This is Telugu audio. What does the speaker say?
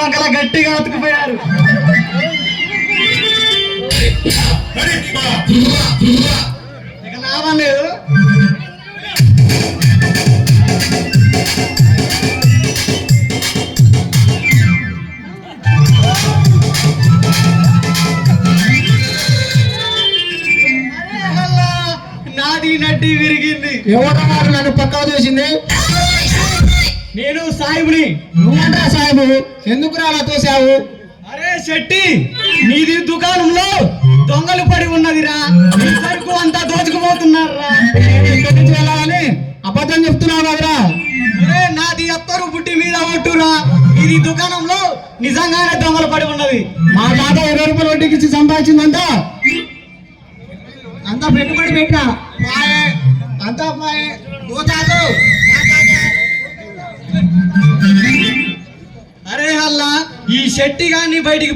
వంకల గట్టిగా అతుకుపోయారు. ఇక లాభం లేదు. నాది నడ్డి విరిగింది. ఎవరన్నారు నన్ను పక్కా చేసింది? నేను సాయిబుని. నువ్వంటా సాయిబు, ఎందుకు అలా తోసావు? అరే శెట్టి, నీది దుకాణంలో దొంగలు పడి ఉన్నదిరా. నీ సరుకు అంతా దోచుకుపోతున్నారా. ఇక్కడి నుంచి వెళ్ళాలని అబద్ధం చెప్తున్నావు కదరా? అరే నాది అత్తరు బుట్టి మీద ఒట్టురా. ఇది దుకాణంలో నిజంగానే దొంగలు పడి ఉన్నది. మా తాత 20 రూపాయలు వడ్డీకి ఇచ్చి సంపాదించిందంట. అంతా పెట్టుబడి పెట్టినా అంతా అరే హల్లా, ఈ శెట్టి గాని బయటికి